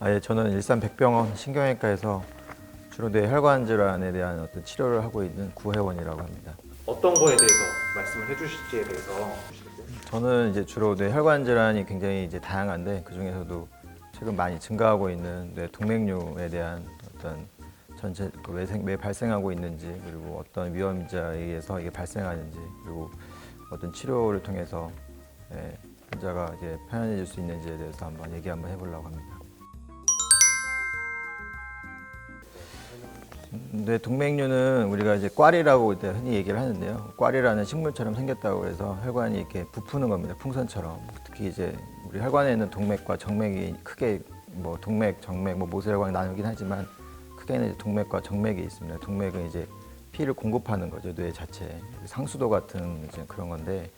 예, 저는 일산 백병원 신경외과에서 주로 뇌혈관 질환에 대한 어떤 치료를 하고 있는 구회원이라고 합니다. 어떤 거에 대해서 말씀을 해주실지에 대해서 주시겠어요? 저는 이제 주로 뇌혈관 질환이 굉장히 이제 다양한데 그 중에서도 최근 많이 증가하고 있는 뇌동맥류에 대한 어떤 전체 왜 발생하고 있는지, 그리고 어떤 위험자에 의해서 이게 발생하는지, 그리고 어떤 치료를 통해서 환자가 이제 편안해질 수 있는지에 대해서 한번 해보려고 합니다. 동맥류는 우리가 이제 꽈리라고 흔히 얘기를 하는데요. 꽈리라는 식물처럼 생겼다고 해서 혈관이 이렇게 부푸는 겁니다. 풍선처럼. 특히 이제 우리 혈관에 있는 동맥과 정맥이 크게 뭐 동맥, 정맥, 뭐 모세혈관이 나누긴 하지만 크게는 이제 동맥과 정맥이 있습니다. 동맥은 이제 피를 공급하는 거죠. 뇌 자체에. 상수도 같은 이제 그런 건데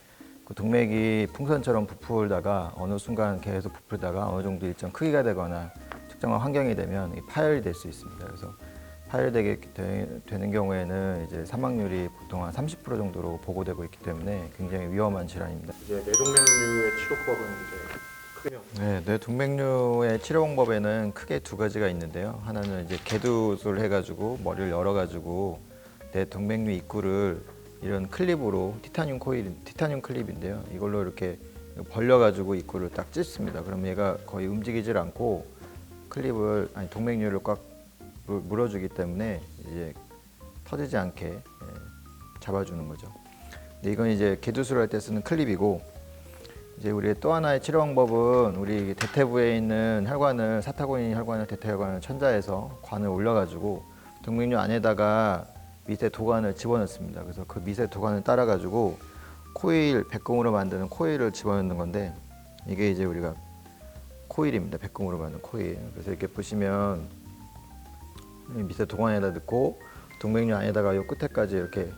그 동맥이 풍선처럼 부풀다가 어느 순간 계속 부풀다가 어느 정도 일정 크기가 되거나 특정한 환경이 되면 파열이 될 수 있습니다. 그래서 파열되게 되는 경우에는 이제 사망률이 보통 한 30% 정도로 보고되고 있기 때문에 굉장히 위험한 질환입니다. 이제 뇌동맥류의 치료법은 이제 크게요. 네, 뇌동맥류의 치료 방법에는 크게 두 가지가 있는데요. 하나는 이제 개두술 해가지고 머리를 열어가지고 뇌동맥류 입구를 이런 클립으로 티타늄 클립인데요. 이걸로 이렇게 벌려가지고 입구를 딱 찢습니다. 그럼 얘가 거의 움직이질 않고 동맥류를 꽉 물어주기 때문에 이제 터지지 않게 잡아주는 거죠. 근데 이건 이제 개두술을 할 때 쓰는 클립이고, 이제 우리 또 하나의 치료 방법은 우리 대퇴부에 있는 혈관을 사타구니 혈관을 대퇴혈관을 천자에서 관을 올려가지고 동맥류 안에다가 밑에 도관을 집어넣습니다. 그래서 그 밑에 도관을 따라가지고 백금으로 만드는 코일을 집어넣는 건데, 이게 이제 우리가 코일입니다. 백금으로 만든 코일. 그래서 이렇게 보시면 밑에 도관에다 넣고 동맥류 안에다가 요 끝에까지 이렇게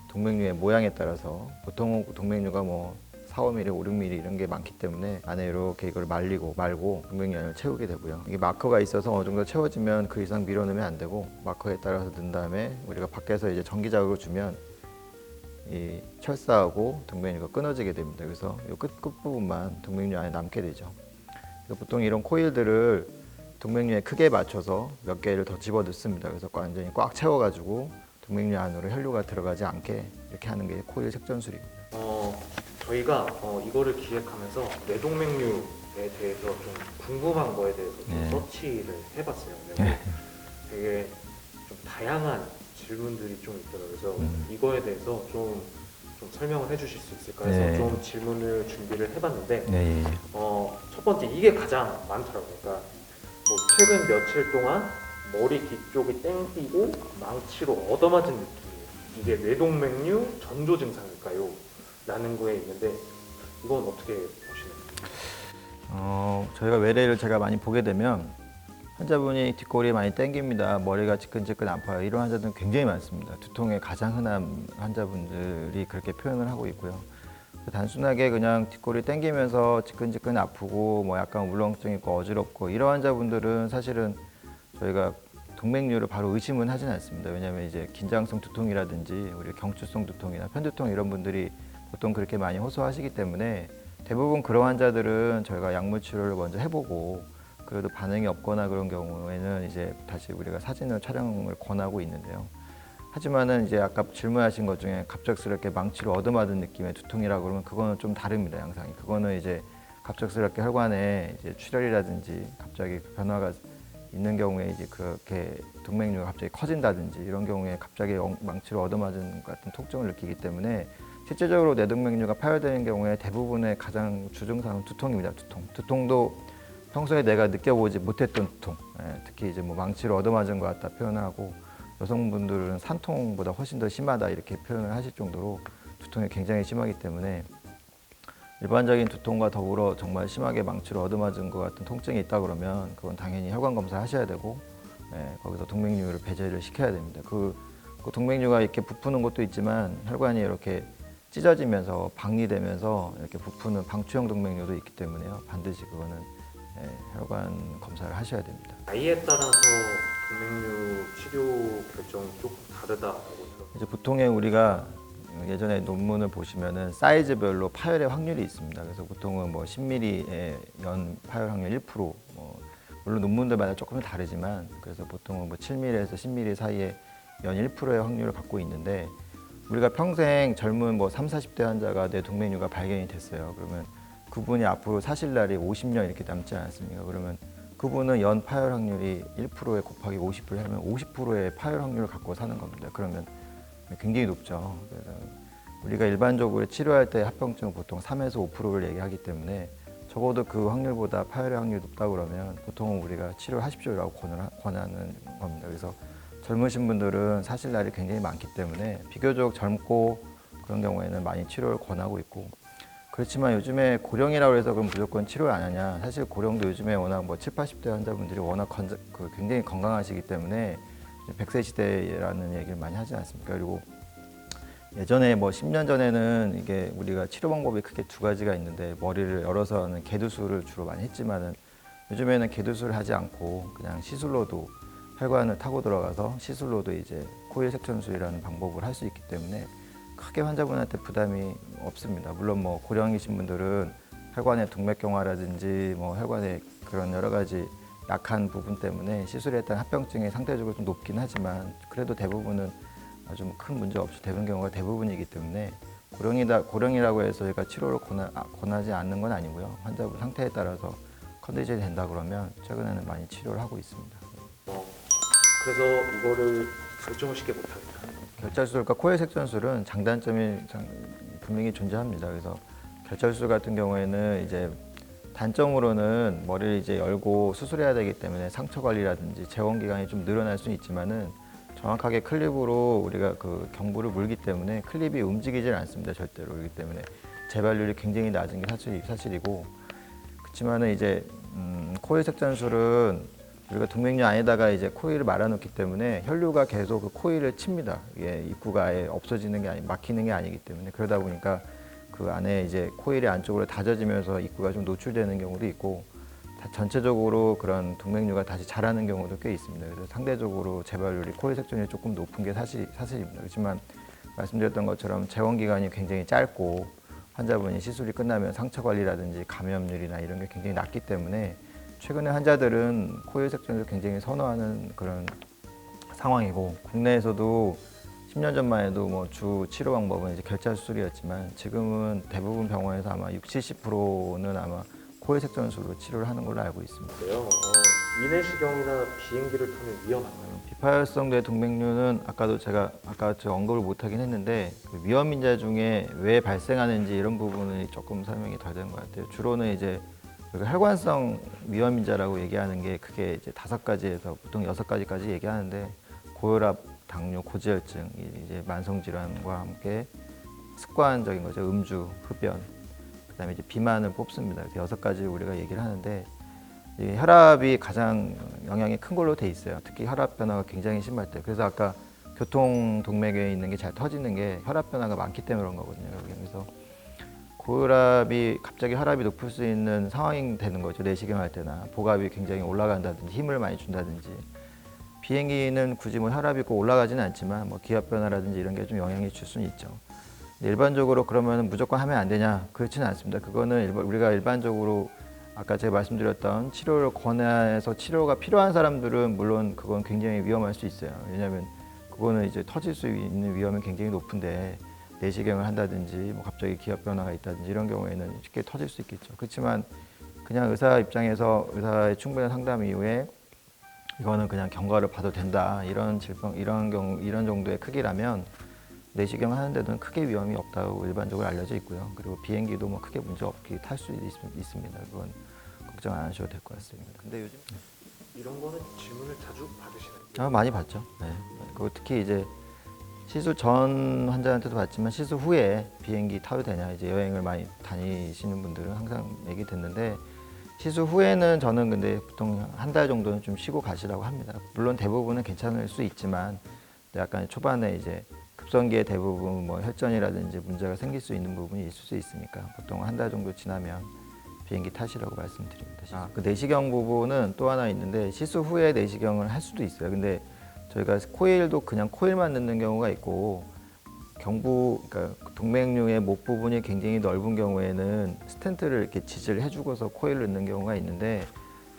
동맥류의 모양에 따라서 보통 동맥류가 뭐 4, 5mm, 5, 6mm 이런 게 많기 때문에 안에 이렇게 이걸 말고 동맥류 안을 채우게 되고요. 이게 마커가 있어서 어느 정도 채워지면 그 이상 밀어넣으면 안 되고, 마커에 따라서 넣은 다음에 우리가 밖에서 이제 전기 자극을 주면 이 철사하고 동맥류가 끊어지게 됩니다. 그래서 이 끝부분만 동맥류 안에 남게 되죠. 보통 이런 코일들을 동맥류의 크기에 맞춰서 몇 개를 더 집어 넣습니다. 그래서 완전히 꽉 채워가지고 동맥류 안으로 혈류가 들어가지 않게 이렇게 하는 게 코일 색전술입니다. 저희가 이거를 기획하면서 뇌동맥류에 대해서 좀 궁금한 거에 대해서 좀 서치를 해봤어요. 그래서 되게 좀 다양한 질문들이 좀 있더라고요. 그래서 이거에 대해서 좀 설명을 해주실 수 있을까 해서 좀 질문을 준비를 해봤는데 첫 번째 이게 가장 많더라고요. 그러니까 뭐 최근 며칠 동안 머리 뒤쪽이 땡기고 망치로 얻어맞은 느낌이에요. 이게 뇌동맥류 전조 증상일까요? 라는 거에 있는데 이건 어떻게 보시나요? 저희가 외래를 제가 많이 보게 되면 환자분이 뒷골이 많이 땡깁니다. 머리가 지끈지끈 아파요. 이런 환자들은 굉장히 많습니다. 두통의 가장 흔한 환자분들이 그렇게 표현을 하고 있고요. 단순하게 그냥 뒷골이 땡기면서 지끈지끈 아프고 뭐 약간 울렁증 있고 어지럽고 이런 환자분들은 사실은 저희가 동맥류를 바로 의심은 하진 않습니다. 왜냐하면 이제 긴장성 두통이라든지 우리 경추성 두통이나 편두통 이런 분들이 보통 그렇게 많이 호소하시기 때문에 대부분 그런 환자들은 저희가 약물 치료를 먼저 해보고 그래도 반응이 없거나 그런 경우에는 이제 다시 우리가 사진을 촬영을 권하고 있는데요. 하지만은 이제 아까 질문하신 것 중에 갑작스럽게 망치로 얻어맞은 느낌의 두통이라고 그러면 그거는 좀 다릅니다, 양상이. 그거는 이제 갑작스럽게 혈관에 이제 출혈이라든지 갑자기 변화가 있는 경우에 이제 그렇게 동맥류가 갑자기 커진다든지 이런 경우에 갑자기 망치로 얻어맞은 것 같은 통증을 느끼기 때문에 실제적으로 뇌동맥류가 파열되는 경우에 대부분의 가장 주증상은 두통입니다. 두통도 평소에 내가 느껴보지 못했던 두통, 특히 이제 뭐 망치로 얻어맞은 것 같다 표현하고, 여성분들은 산통보다 훨씬 더 심하다 이렇게 표현을 하실 정도로 두통이 굉장히 심하기 때문에 일반적인 두통과 더불어 정말 심하게 망치로 얻어맞은 것 같은 통증이 있다 그러면 그건 당연히 혈관 검사 하셔야 되고, 거기서 동맥류를 배제를 시켜야 됩니다. 그 동맥류가 이렇게 부푸는 것도 있지만 혈관이 이렇게 찢어지면서 박리되면서 이렇게 부푸는 방추형 동맥류도 있기 때문에요. 반드시 그거는 혈관 검사를 하셔야 됩니다. 나이에 따라서 동맥류 치료 결정이 조금 다르다고 들었어요. 이제 보통의 우리가 예전에 논문을 보시면은 사이즈별로 파열의 확률이 있습니다. 그래서 보통은 뭐 10mm의 연 파열 확률 1%, 뭐 물론 논문들마다 조금 다르지만 그래서 보통은 뭐 7mm에서 10mm 사이에 연 1%의 확률을 갖고 있는데 우리가 평생 젊은 뭐 3, 40대 환자가 뇌동맥류가 발견이 됐어요. 그러면 그분이 앞으로 사실 날이 50년 이렇게 남지 않았습니까? 그러면 그분은 연 파열 확률이 1%에 곱하기 50을 하면 50%의 파열 확률을 갖고 사는 겁니다. 그러면 굉장히 높죠. 그래서 우리가 일반적으로 치료할 때 합병증은 보통 3에서 5%를 얘기하기 때문에 적어도 그 확률보다 파열의 확률이 높다 그러면 보통은 우리가 치료를 하십시오라고 권하는 겁니다. 그래서 젊으신 분들은 사실 날이 굉장히 많기 때문에 비교적 젊고 그런 경우에는 많이 치료를 권하고 있고 그렇지만 요즘에 고령이라고 해서 그럼 무조건 치료를 안 하냐 사실 고령도 요즘에 워낙 뭐 7, 80대 환자분들이 워낙 굉장히 건강하시기 때문에 100세 시대라는 얘기를 많이 하지 않습니까? 그리고 예전에 뭐 10년 전에는 이게 우리가 치료 방법이 크게 두 가지가 있는데 머리를 열어서 하는 개두술을 주로 많이 했지만은 요즘에는 개두술을 하지 않고 그냥 시술로도 혈관을 타고 들어가서 시술로도 이제 코일 색천술이라는 방법을 할 수 있기 때문에 크게 환자분한테 부담이 없습니다. 물론 뭐 고령이신 분들은 혈관의 동맥경화라든지 뭐 혈관의 그런 여러 가지 약한 부분 때문에 시술에 따른 합병증이 상대적으로 좀 높긴 하지만 그래도 대부분은 아주 큰 문제 없이 되는 경우가 대부분이기 때문에 고령이라고 해서 저희가 치료를 권하지 않는 건 아니고요. 환자분 상태에 따라서 컨디션이 된다 그러면 최근에는 많이 치료를 하고 있습니다. 그래서 이거를 결정을 쉽게 못하겠다. 결절술과 코일 색전술은 장단점이 분명히 존재합니다. 그래서 결절술 같은 경우에는 이제 단점으로는 머리를 이제 열고 수술해야 되기 때문에 상처 관리라든지 재원 기간이 좀 늘어날 수는 있지만은 정확하게 클립으로 우리가 그 경부를 물기 때문에 클립이 움직이질 않습니다. 절대로. 그렇기 때문에 재발률이 굉장히 낮은 게 사실이고 그렇지만은 이제 코일 색전술은 우리가 동맥류 안에다가 이제 코일을 말아놓기 때문에 혈류가 계속 그 코일을 칩니다. 이게 입구가 아예 없어지는 게 막히는 게 아니기 때문에 그러다 보니까 그 안에 이제 코일이 안쪽으로 다져지면서 입구가 좀 노출되는 경우도 있고 전체적으로 그런 동맥류가 다시 자라는 경우도 꽤 있습니다. 그래서 상대적으로 재발률이 코일 색전이 조금 높은 게 사실입니다. 그렇지만 말씀드렸던 것처럼 재원 기간이 굉장히 짧고 환자분이 시술이 끝나면 상처 관리라든지 감염률이나 이런 게 굉장히 낮기 때문에 최근에 환자들은 코일 색전을 굉장히 선호하는 그런 상황이고 국내에서도 10년 전만 해도 뭐 주 치료 방법은 이제 결절 수술이었지만 지금은 대부분 병원에서 아마 60~70%는 아마 코일 색전술로 치료를 하는 걸로 알고 있습니다. 위내시경이나 비행기를 타면 위험한가요? 비파열성 뇌동맥류는 아까 제가 언급을 못하긴 했는데 그 위험인자 중에 왜 발생하는지 이런 부분이 조금 설명이 덜 된 것 같아요. 주로는 이제 우리가 혈관성 위험인자라고 얘기하는 게 크게 이제 5가지에서 보통 6가지까지 얘기하는데 고혈압, 당뇨, 고지혈증, 이제 만성 질환과 함께 습관적인 거죠. 음주, 흡연, 그다음에 이제 비만을 뽑습니다. 그래서 6가지 우리가 얘기를 하는데 이 혈압이 가장 영향이 큰 걸로 돼 있어요. 특히 혈압 변화가 굉장히 심할 때. 그래서 아까 교통 동맥에 있는 게 잘 터지는 게 혈압 변화가 많기 때문에 그런 거거든요. 그래서 고혈압이 갑자기 혈압이 높을 수 있는 상황이 되는 거죠. 내시경 할 때나 복압이 굉장히 올라간다든지 힘을 많이 준다든지 비행기는 굳이 뭐 혈압이 꼭 올라가지는 않지만 뭐 기압 변화라든지 이런 게 좀 영향이 줄 수는 있죠. 일반적으로 그러면 무조건 하면 안 되냐? 그렇지는 않습니다. 그거는 우리가 일반적으로 아까 제가 말씀드렸던 치료를 권해서 치료가 필요한 사람들은 물론 그건 굉장히 위험할 수 있어요. 왜냐하면 그거는 이제 터질 수 있는 위험이 굉장히 높은데 내시경을 한다든지 뭐 갑자기 기압 변화가 있다든지 이런 경우에는 쉽게 터질 수 있겠죠. 그렇지만 그냥 의사 입장에서 의사의 충분한 상담 이후에 이거는 그냥 경과를 봐도 된다 이런 질병 이런 정도의 크기라면 내시경 하는 데는 크게 위험이 없다고 일반적으로 알려져 있고요. 그리고 비행기도 뭐 크게 문제 없게 탈 수 있습니다. 그건 걱정 안 하셔도 될 것 같습니다. 근데 요즘 이런 거는 질문을 자주 받으시나요? 많이 받죠. 네. 그리고 특히 이제 시술 전 환자한테도 받지만 시술 후에 비행기 타도 되냐 이제 여행을 많이 다니시는 분들은 항상 얘기 듣는데 시술 후에는 저는 근데 보통 한 달 정도는 좀 쉬고 가시라고 합니다. 물론 대부분은 괜찮을 수 있지만 약간 초반에 이제 급성기에 대부분 뭐 혈전이라든지 문제가 생길 수 있는 부분이 있을 수 있으니까 보통 한 달 정도 지나면 비행기 타시라고 말씀드립니다. 그 내시경 부분은 또 하나 있는데 시술 후에 내시경을 할 수도 있어요. 근데 저희가 코일도 그냥 코일만 넣는 경우가 있고 그러니까 동맥류의 목 부분이 굉장히 넓은 경우에는 스텐트를 이렇게 지지를 해주고서 코일을 넣는 경우가 있는데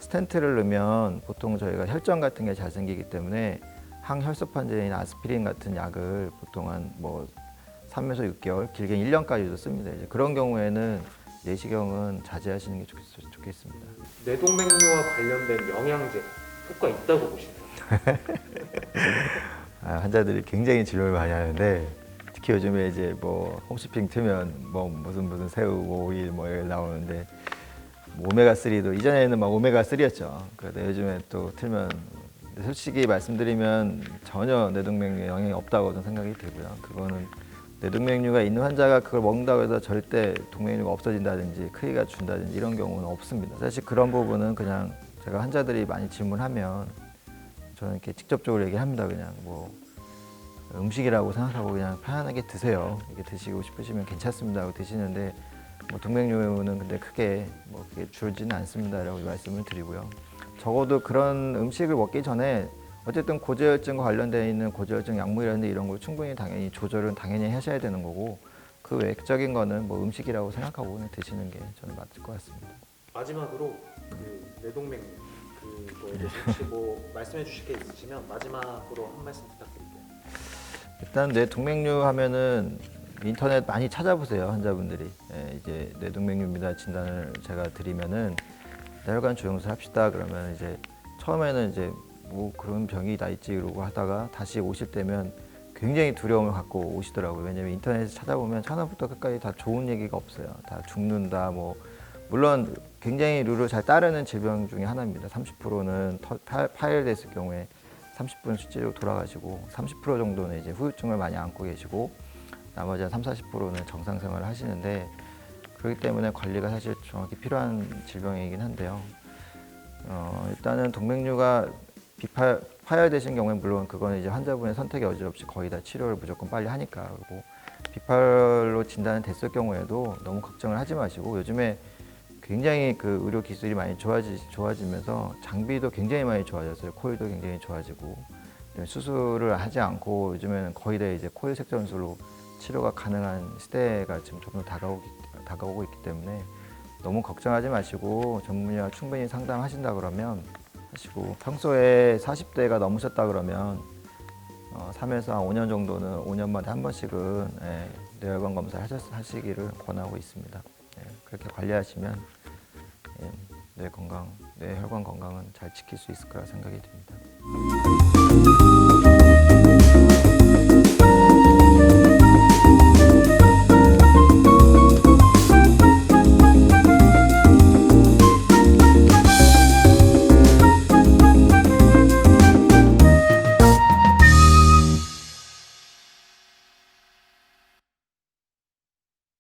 스텐트를 넣으면 보통 저희가 혈전 같은 게 잘 생기기 때문에 항혈소판제인 아스피린 같은 약을 보통 한 뭐 3에서 6개월, 길게 1년까지도 씁니다. 이제 그런 경우에는 내시경은 자제하시는 게 좋겠습니다. 뇌동맥류와 관련된 영양제 효과 있다고 보시나요? 환자들이 굉장히 질문을 많이 하는데 특히 요즘에 이제 뭐 홈쇼핑 틀면 뭐 무슨 새우, 뭐 오일 뭐 이런 나오는데 뭐 오메가3도 이전에는 막 오메가3였죠. 그런데 요즘에 또 틀면 솔직히 말씀드리면 전혀 뇌동맥류에 영향이 없다고 저는 생각이 들고요. 그거는 뇌동맥류가 있는 환자가 그걸 먹는다고 해서 절대 동맥류가 없어진다든지 크기가 준다든지 이런 경우는 없습니다. 사실 그런 부분은 그냥 제가 환자들이 많이 질문하면 저는 이렇게 직접적으로 얘기합니다. 그냥 뭐 음식이라고 생각하고 그냥 편안하게 드세요. 이게 드시고 싶으시면 괜찮습니다 하고 드시는데 뭐 동맥류는 근데 크게 뭐 그게 줄지는 않습니다라고 말씀을 드리고요. 적어도 그런 음식을 먹기 전에 어쨌든 고지혈증과 관련되어 있는 고지혈증 약물이라든지 이런 걸 충분히 당연히 조절은 당연히 하셔야 되는 거고 그 외적인 거는 뭐 음식이라고 생각하고 그냥 드시는 게 저는 맞을 것 같습니다. 마지막으로 그 뇌동맥류 그거에 대해서 혹시 뭐 말씀해 주실 게 있으시면 마지막으로 한 말씀 부탁드릴게요. 일단 뇌동맥류 하면은 인터넷 많이 찾아보세요 환자분들이. 예, 이제 뇌동맥류입니다 진단을 제가 드리면은 뇌혈관 조영술 합시다 그러면 이제 처음에는 이제 뭐 그런 병이 다 있지 그러고 하다가 다시 오실 때면 굉장히 두려움을 갖고 오시더라고요. 왜냐면 인터넷에 찾아보면 처음부터 끝까지 다 좋은 얘기가 없어요. 다 죽는다 뭐 물론 굉장히 룰을 잘 따르는 질병 중에 하나입니다. 30%는 파열됐을 경우에 30분 실제로 돌아가시고 30% 정도는 이제 후유증을 많이 안고 계시고 나머지 한 40~40%는 정상 생활을 하시는데 그렇기 때문에 관리가 사실 정확히 필요한 질병이긴 한데요. 일단은 동맥류가 파열되신 경우에 물론 그거는 이제 환자분의 선택에 여지없이 거의 다 치료를 무조건 빨리 하니까 그리고 비팔로 진단이 됐을 경우에도 너무 걱정을 하지 마시고 요즘에 굉장히 그 의료 기술이 많이 좋아지면서 장비도 굉장히 많이 좋아졌어요. 코일도 굉장히 좋아지고 수술을 하지 않고 요즘에는 거의 다 이제 코일 색전술로 치료가 가능한 시대가 지금 좀 더 다가오고 있기 때문에 너무 걱정하지 마시고 전문의와 충분히 상담하신다 그러면 하시고 평소에 40대가 넘으셨다 그러면 3에서 5년 정도는 5년마다 한 번씩은 뇌혈관 검사를 하시기를 권하고 있습니다. 그렇게 관리하시면 뇌혈관 건강은 잘 지킬 수 있을 거라 생각이 듭니다.